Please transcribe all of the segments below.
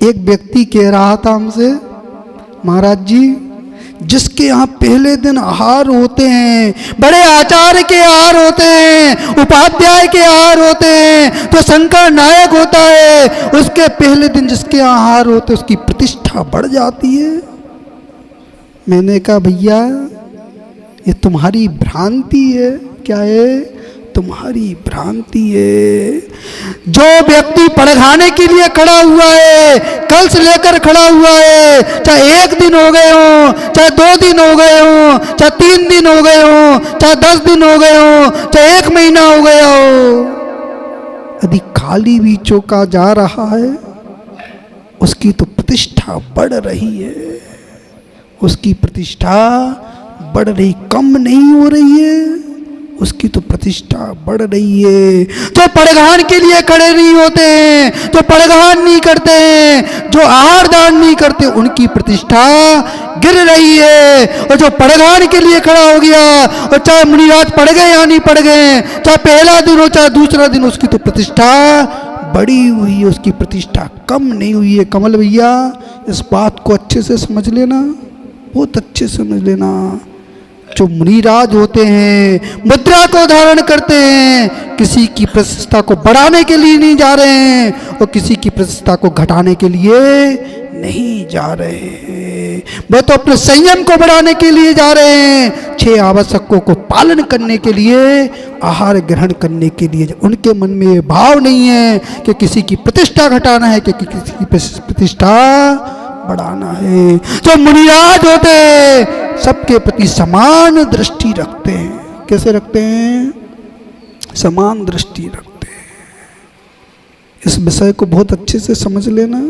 एक व्यक्ति कह रहा था हमसे, महाराज जी जिसके यहाँ पहले दिन आहार होते हैं, बड़े आचार्य के आहार होते हैं, उपाध्याय के आहार होते हैं, तो शंकर नायक होता है, उसके पहले दिन जिसके आहार होते हैं उसकी प्रतिष्ठा बढ़ जाती है। मैंने कहा भैया ये तुम्हारी भ्रांति है। क्या है? तुम्हारी भ्रांति है। जो व्यक्ति पढ़ाने के लिए खड़ा हुआ है, कल से लेकर खड़ा हुआ है, चाहे 1 दिन हो गए हो, चाहे 2 दिन हो गए हो, चाहे 3 दिन हो गए हो, चाहे 10 दिन हो गए हो, चाहे 1 महीना हो गया हो, यदि खाली भी चौका जा रहा है उसकी तो प्रतिष्ठा बढ़ रही है। उसकी प्रतिष्ठा बढ़ रही, कम नहीं हो रही है, उसकी तो प्रतिष्ठा बढ़ रही है। जो पड़गान के लिए खड़े नहीं होते हैं, जो पड़गान नहीं करते हैं, जो आहार दान नहीं करते, उनकी प्रतिष्ठा गिर रही है। और जो पड़गान के लिए खड़ा हो गया, और चाहे मुनिराज पड़ गए या नहीं पड़ गए, चाहे पहला दिन हो चाहे दूसरा दिन, उसकी तो प्रतिष्ठा बढ़ी हुई है, उसकी प्रतिष्ठा कम नहीं हुई है। कमल भैया इस बात को अच्छे से समझ लेना, बहुत अच्छे से समझ लेना। जो मुनिराज होते हैं, मुद्रा को धारण करते हैं, किसी की प्रतिष्ठा को बढ़ाने के लिए नहीं जा रहे हैं और किसी की प्रतिष्ठा को घटाने के लिए नहीं जा रहे हैं। वो तो अपने संयम को बढ़ाने के लिए जा रहे हैं, 6 आवश्यकों को पालन करने के लिए, आहार ग्रहण करने के लिए। उनके मन में ये भाव नहीं है कि किसी की प्रतिष्ठा घटाना है, कि किसी की प्रतिष्ठा बढ़ाना है। जो मुनिराज होते हैं सबके प्रति समान दृष्टि रखते हैं। कैसे रखते हैं? समान दृष्टि रखते हैं। इस विषय को बहुत अच्छे से समझ लेना।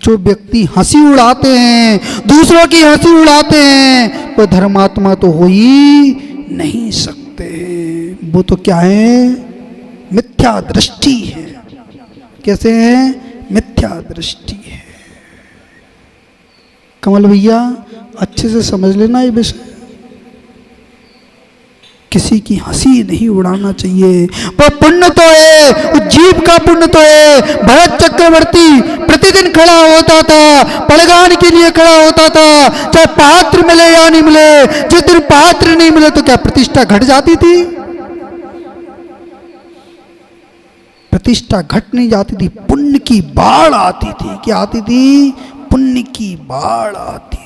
जो व्यक्ति हंसी उड़ाते हैं, दूसरों की हंसी उड़ाते हैं, वो धर्मात्मा तो हो ही नहीं सकते। वो तो क्या है? मिथ्या दृष्टि है। कैसे है? मिथ्या दृष्टि है। कमल भैया अच्छे से समझ लेना ये विषय। किसी की हंसी नहीं उड़ाना चाहिए। वो पुण्य तो है, वो जीव का पुण्य तो है। भरत चक्रवर्ती प्रतिदिन खड़ा होता था, पड़गान के लिए खड़ा होता था, चाहे पात्र मिले या नहीं मिले। जिस दिन पात्र नहीं मिले तो क्या प्रतिष्ठा घट जाती थी? प्रतिष्ठा घट नहीं जाती थी, पुण्य की बाढ़ आती थी। क्या आती थी? पुण्य की बाढ़ आती।